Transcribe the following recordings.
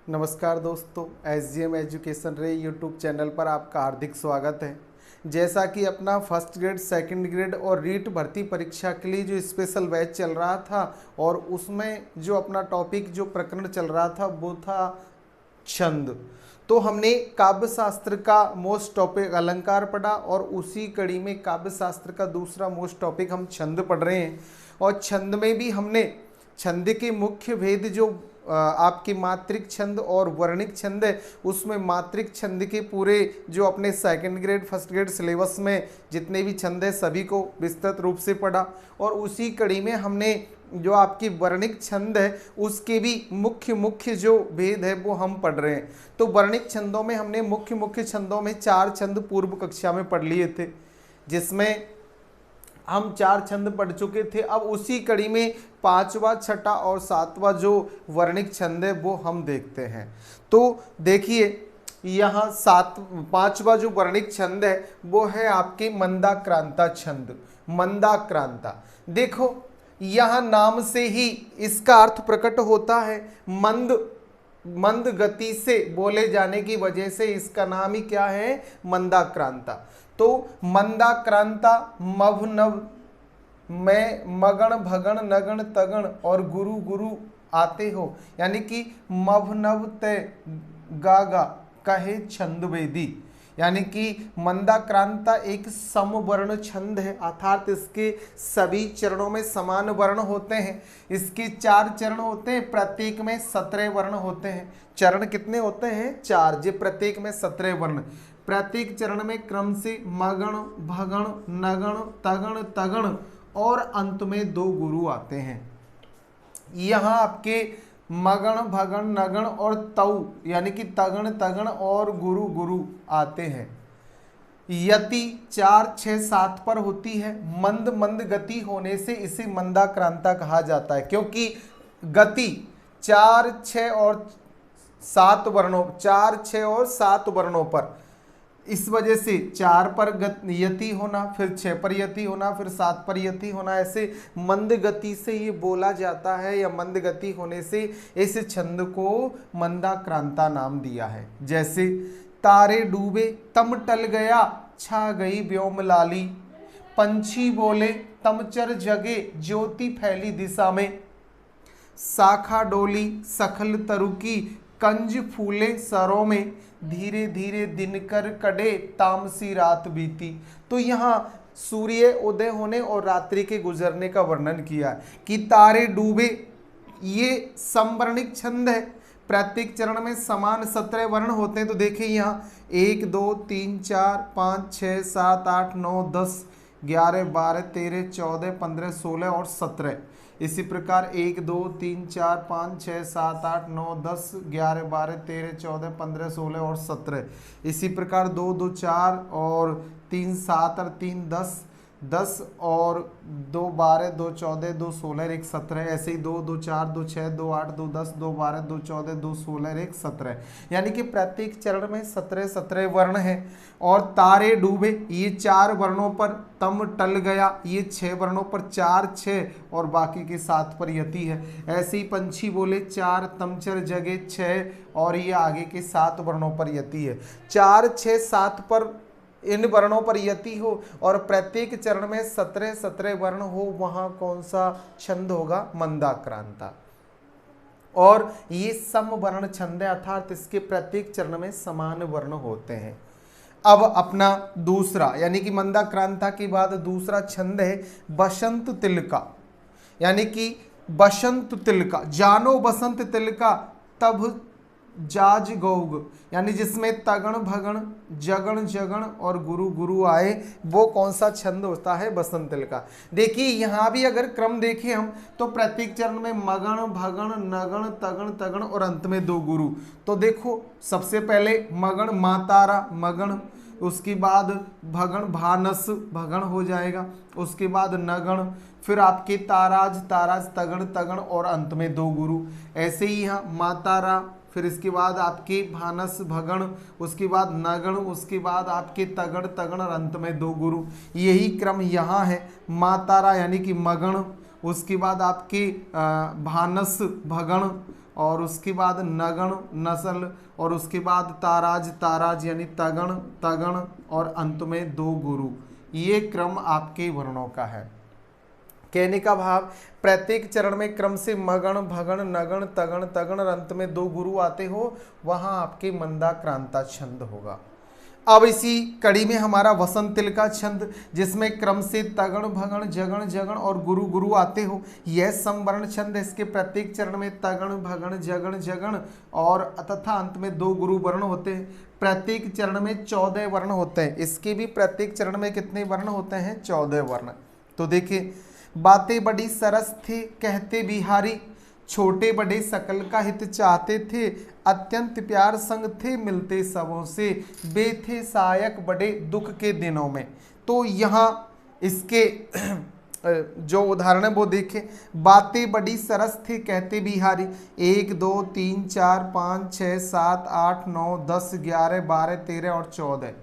नमस्कार दोस्तों, SGM education रे यूट्यूब चैनल पर आपका हार्दिक स्वागत है। जैसा कि अपना फर्स्ट ग्रेड, सेकंड ग्रेड और रीट भर्ती परीक्षा के लिए जो स्पेशल बैच चल रहा था और उसमें जो अपना टॉपिक जो प्रकरण चल रहा था वो था छंद। तो हमने काव्य शास्त्र का मोस्ट टॉपिक अलंकार पढ़ा और उसी कड़ी में काव्य शास्त्र का दूसरा मोस्ट टॉपिक हम छंद पढ़ रहे हैं। और छंद में भी हमने छंद के मुख्य भेद जो आपकी मात्रिक छंद और वर्णिक छंद है, उसमें मात्रिक छंद के पूरे जो अपने second grade first grade syllabus में जितने भी छंद है सभी को विस्तृत रूप से पढ़ा। और उसी कड़ी में हमने जो आपकी वर्णिक छंद है उसके भी मुख्य जो भेद है वो हम पढ़ रहे हैं। तो वर्णिक छंदों में हमने मुख्य छंदों में 4 छंद पूर्व कक्षा में पढ़ लिए थे, जिसमें हम 4 छंद पढ़ चुके थे। अब उसी कड़ी में 5वां, 6वां और 7वां जो वर्णिक छंद है वो हम देखते हैं। तो देखिए यहाँ 5वां जो वर्णिक छंद है वो है आपके मंदाक्रांता छंद। मंदाक्रांता, देखो यहाँ नाम से ही इसका अर्थ प्रकट होता है। मंद गति से बोले जाने की वजह से इसका नाम ही क्या है, मंदाक्रांता। तो मंदाक्रांता मभ नभ मैं मगण भगण नगण तगण और गुरु गुरु आते हो, यानी कि मभ नभ तय गागा कहे छंद वेदी, यानी कि मंदाक्रांता एक समवर्ण छंद है, अर्थात इसके सभी चरणों में समान वर्ण होते हैं। इसके 4 चरण होते हैं, प्रत्येक में 17 वर्ण होते हैं। चरण कितने होते हैं? 4, जो प्रत्येक में 17 वर्ण। प्रत्येक चरण में क्रम से मगण भगण नगण तगण तगण और अंत में 2 गुरु आते हैं। यहाँ आपके मगण भगण नगण और तऊ यानी कि तगण तगण और गुरु गुरु आते हैं। यति 4, 6, 7 पर होती है। मंद गति होने से इसे मंदाक्रांता कहा जाता है, क्योंकि गति 4, 6 और 7 वर्णों 4, 6 और 7 वर्णों पर, इस वजह से 4 पर यति होना, फिर 6 पर यति होना, फिर 7 पर यति होना, ऐसे मंद गति से ये बोला जाता है, या मंद गति होने से इस छंद को मंदाक्रांता नाम दिया है। जैसे तारे डूबे तम टल गया छा गई व्योम लाली, पंछी बोले तमचर जगे ज्योति फैली दिशा में, शाखा डोली सखल तरुकी कंज फूले सरों में, धीरे धीरे दिनकर कड़े तामसी रात बीती। तो यहाँ सूर्य उदय होने और रात्रि के गुजरने का वर्णन किया कि तारे डूबे, ये समवर्णिक छंद है। प्रत्येक चरण में समान 17 वर्ण होते हैं। तो देखिए यहाँ 1, 2, 3, 4, 5, 6, 7, 8, 9, 10, 11, 12, 13, 14, 15, 16 और 17। इसी प्रकार 1, 2, 3, 4, 5, 6, 7, 8, 9, 10, 11, 12, 13, 14, 15, 16 और 17। इसी प्रकार 2, 2, 4 और 3, 7 और 3, 10, 10 और 2, 12, 2, 14, 2, 16, 1, 17। ऐसे ही 2, 2, 4, 2, 6, 2, 8, 2, 10, 2, 12, 2, 14, 2, 16, 1, 17। यानी कि प्रत्येक चरण में 17 वर्ण है। और तारे डूबे, ये 4 वर्णों पर, तम टल गया ये 6 वर्णों पर, 4, 6 और बाकी के 7 पर यति है। ऐसे ही पंछी बोले 4, तमचर जगे 6 और ये आगे के 7 वर्णों पर यति है। 4, 6, 7 पर इन वर्णों पर यति हो और प्रत्येक चरण में 17 वर्ण हो, वहां कौन सा छंद होगा? मंदाक्रांता। और ये समवर्ण छंद है, अर्थात इसके प्रत्येक चरण में समान वर्ण होते हैं। अब अपना दूसरा, यानी कि मंदाक्रांता के बाद दूसरा छंद है बसंत तिलका, यानी कि बसंत तिलका। जानो बसंत तिलका तब जाज गौग, यानी जिसमें तगण भगण जगण जगण और गुरु गुरु आए, वो कौन सा छंद होता है? बसंत तिलका। देखिए यहाँ भी अगर क्रम देखें हम तो प्रत्येक चरण में मगण भगण नगण तगण तगण और अंत में 2 गुरु। तो देखो सबसे पहले मगण मातारा मगण, उसके बाद भगण भानस भगण हो जाएगा, उसके बाद नगण, फिर आपके ताराज ताराज तगण तगण और अंत में 2 गुरु। ऐसे ही यहाँ मातारा, फिर इसके बाद आपके भानस भगण, उसके बाद नगण, उसके बाद आपके तगड़ तगण और अंत में 2 गुरु। यही क्रम यहाँ है। मातारा यानी कि मगण, उसके बाद आपके भानस भगण, और उसके बाद नगण नस्ल, और उसके बाद ताराज ताराज यानी तगण तगण, और अंत में दो गुरु। ये क्रम आपके वर्णों का है। कहने का भाव, प्रत्येक चरण में क्रम से मगण भगण नगण तगण तगण और अंत में दो गुरु आते हो, वहां आपके मंदाक्रांता छंद होगा। अब इसी कड़ी में हमारा वसंत तिल का छंद, जिसमें क्रम से तगण भगण जगण जगण और गुरु गुरु आते हो, यह समवर्ण छंद है। इसके प्रत्येक चरण में तगण भगण जगण जगण और तथा अंत में दो गुरु वर्ण होते हैं। प्रत्येक चरण में 14 वर्ण होते हैं। इसके भी प्रत्येक चरण में कितने वर्ण होते हैं? 14 वर्ण। तो देखिए, बातें बड़ी सरस थे कहते बिहारी, छोटे बड़े सकल का हित चाहते थे, अत्यंत प्यार संग थे मिलते सबों से, बे थे सहायक बड़े दुख के दिनों में। तो यहाँ इसके जो उदाहरण है वो देखें। बातें बड़ी सरस थे कहते बिहारी, 1 2 3 4 5 6 7 8 9 10 11 12 13 और 14।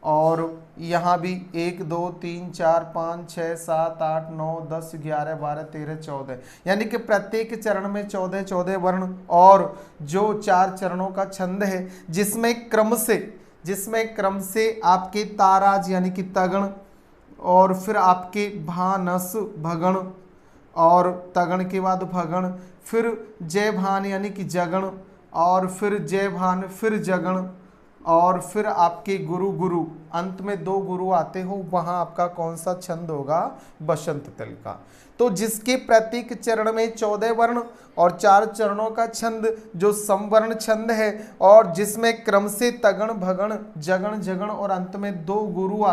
और यहाँ भी 1 2 3 4 5 6 7 8 9 10 11 12 13 14, यानी कि प्रत्येक चरण में 14 14 वर्ण। और जो 4 चरणों का छंद है, जिसमें क्रम से आपके ताराज यानी कि तगण, और फिर आपके भानस भगण, और तगण के बाद भगण, फिर जय भान यानी कि जगण, और फिर जय भान फिर जगण, और फिर आपके गुरु गुरु, अंत में दो गुरु आते हो, वहां आपका कौन सा छंद होगा? बसंत तिल का। तो जिसके प्रत्येक चरण में 14 वर्ण और 4 चरणों का छंद जो समवर्ण छंद है, और जिसमें क्रम से तगण भगण जगण जगण और अंत में दो गुरु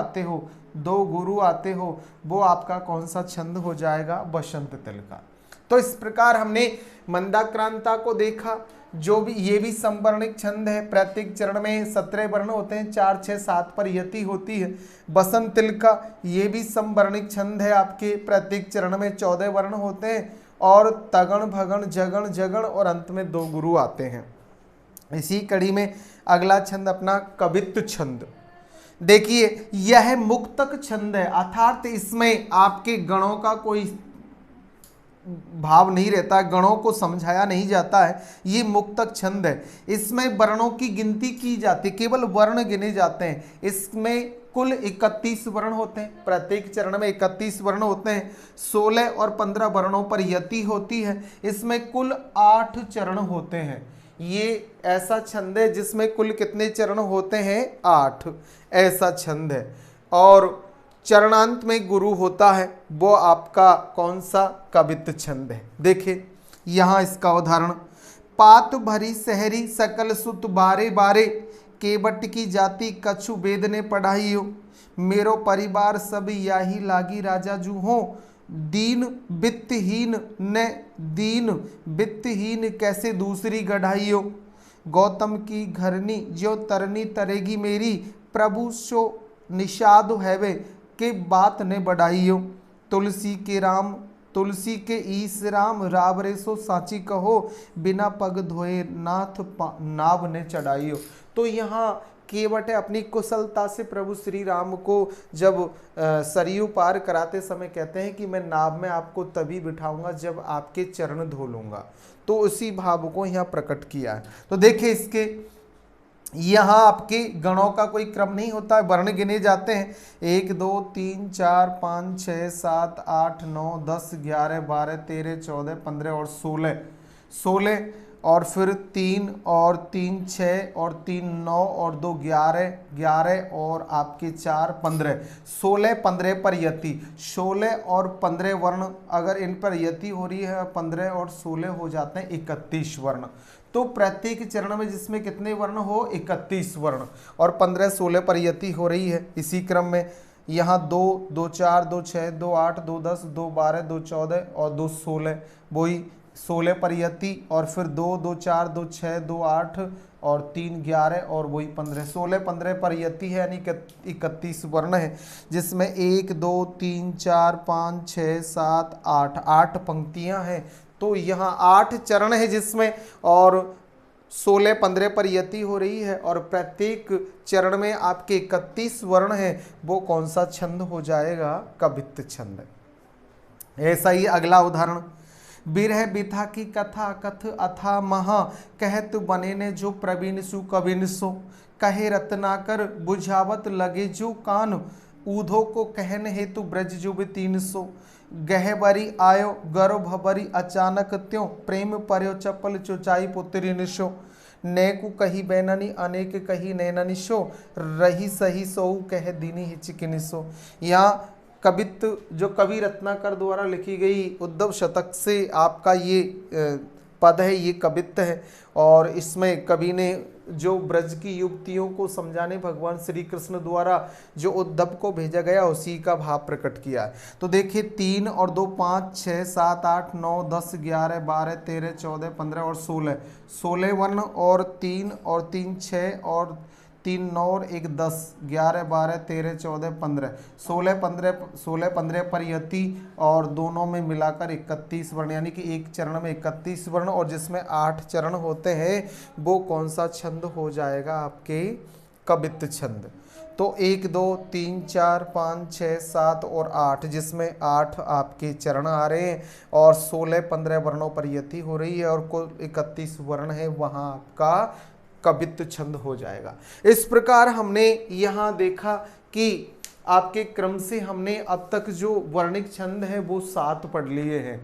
आते हो, वो आपका कौन सा छंद हो जाएगा? बसंत तिल का। तो इस प्रकार हमने मंदाक्रांता को देखा, जो भी ये भी समवर्णिक छंद है। प्रत्येक चरण में 17 वर्ण होते हैं, 4 6 7 पर यति होती है। बसंत तिल का ये भी समवर्णिक छंद है, आपके प्रत्येक चरण में 14 वर्ण होते हैं, और तगण भगण जगण जगण और अंत में दो गुरु आते हैं। इसी कड़ी में अगला छंद अपना कवित्व छंद। देखिए, यह मुक्तक छंद है, अर्थात इसमें आपके गणों का कोई भाव नहीं रहता, गणों को समझाया नहीं जाता है। ये मुक्तक छंद है। इसमें वर्णों की गिनती की जाती है, केवल वर्ण गिने जाते हैं। इसमें कुल 31 वर्ण होते हैं। प्रत्येक चरण में 31 वर्ण होते हैं। 16 और 15 वर्णों पर यति होती है। इसमें कुल 8 चरण होते हैं। ये ऐसा छंद है जिसमें कुल कितने चरण होते हैं? 8। ऐसा छंद है। और चरणांत में गुरु होता है, वो आपका कौन सा? कवित्व छंद है। देखिए यहाँ इसका उदाहरण, पात भरी सहरी सकल सुत बारे बारे, केवट की जाति कछु वेद ने पढ़ाइयो, मेरो परिवार सब याही लागी राजा जू हो, दीन वित्तहीन कैसे दूसरी गढ़ाइयो, गौतम की घरनी जो तरनी तरेगी मेरी, प्रभु सो निषाद हैवे के बात ने बढ़ाइयो, तुलसी के ईस राम रावरे सो साची कहो, बिना पग धोए नाव ने चढ़ाइयो। तो यहाँ केवट अपनी कुशलता से प्रभु श्री राम को जब सरयू पार कराते समय कहते हैं कि मैं नाव में आपको तभी बिठाऊंगा जब आपके चरण धो लूंगा। तो उसी भाव को यहाँ प्रकट किया है। तो देखिए, इसके यहाँ आपके गणों का कोई क्रम नहीं होता है, वर्ण गिने जाते हैं। 1 2 3 4 5 6 7 8 9 10 11 12 13 14 15 और 16 और फिर 3 और 3 6 और 3 9 और 2 11 और आपके 4 15 16 15 पर यति, 16 और 15 वर्ण अगर इन पर यति हो रही है, 15 और 16 हो जाते हैं 31 वर्ण। तो प्रत्येक चरण में जिसमें कितने वर्ण हो? 31 वर्ण, और 15 16 पर यति हो रही है। इसी क्रम में यहाँ 2 2 4 2 6 2 8 2 10 2 12 2 14 और 2 16, वही 16 पर यति, और फिर 2 2 4 2 6 2 8 और 3 11 और वही 15 16 15 पर यति है, यानी 31 वर्ण है, जिसमें 1 2 3 4 5 6 7 8 पंक्तियां हैं। तो यहाँ 8 चरण है जिसमें, और 16 15 पर यति हो रही है, और प्रत्येक चरण में आपके 31 वर्ण है। वो कौन सा छंद हो जाएगा? कवित्व छंद। ऐसा ही अगला उदाहरण, बिरह बिथा की कथा कथ अथा महा, कहत बने ने जो प्रवीण सु कविन सो, कहे रत्नाकर बुझावत लगे जो कान, ऊधो को कहन हेतु ब्रज जुब 300, गहबरी आयो गर्व भबरी अचानक त्यों, प्रेम पर्यो चपल चुचाई पुत्री निशो, नेकु कही बैननी अनेक कही नैननी शो, रही सही सोऊ कह दीनी हिचकिनी सो। यहाँ कवित्व जो कवि रत्नाकर द्वारा लिखी गई उद्धव शतक से आपका ये पद है, ये कवित्व है। और इसमें कवि ने जो ब्रज की युवतियों को समझाने भगवान श्री कृष्ण द्वारा जो उद्धव को भेजा गया उसी का भाव प्रकट किया है। तो देखिए 3 और 2 5 6 7 8 9 10 11 12 13 14 15 और 16, 16 1 और 3 और 3 6 और 3 9 और 1 10 11 12 13 14 15 16 15 पर यति और दोनों में मिलाकर 31 वर्ण, यानी कि एक चरण में 31 वर्ण और जिसमें 8 चरण होते हैं वो कौन सा छंद हो जाएगा आपके कवित्व छंद। तो 1 2 3 4 5 6 7 और 8 जिसमें 8 आपके चरण आ रहे हैं और 16 15 वर्णों पर यति हो रही है और कुल 31 वर्ण है, वहाँ आपका कवित्व छंद हो जाएगा। इस प्रकार हमने यहाँ देखा कि आपके क्रम से हमने अब तक जो वर्णिक छंद है वो 7 पढ़ लिए हैं।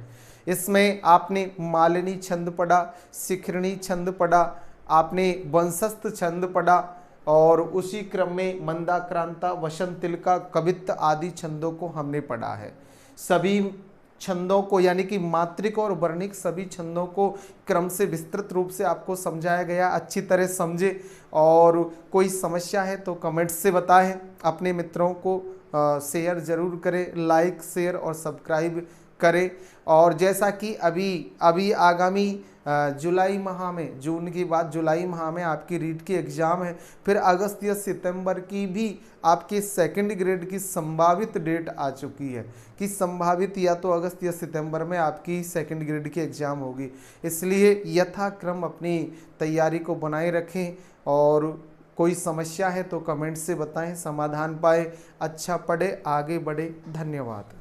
इसमें आपने मालिनी छंद पढ़ा, शिखरणी छंद पढ़ा, आपने वंशस्थ छंद पढ़ा और उसी क्रम में मंदाक्रांता, वसंत तिलका, कवित्व आदि छंदों को हमने पढ़ा है। सभी छंदों को यानी कि मात्रिक और वर्णिक सभी छंदों को क्रम से विस्तृत रूप से आपको समझाया गया, अच्छी तरह समझे। और कोई समस्या है तो कमेंट से बताएं, अपने मित्रों को शेयर ज़रूर करें, लाइक शेयर और सब्सक्राइब करें। और जैसा कि अभी आगामी जुलाई माह में, जून की बात, जुलाई माह में आपकी रीट की एग्ज़ाम है, फिर अगस्त या सितंबर की भी आपके सेकंड ग्रेड की संभावित डेट आ चुकी है कि संभावित या तो अगस्त या सितंबर में आपकी सेकंड ग्रेड की एग्ज़ाम होगी। इसलिए यथाक्रम अपनी तैयारी को बनाए रखें और कोई समस्या है तो कमेंट से बताएं, समाधान पाए। अच्छा पढ़े, आगे बढ़े। धन्यवाद।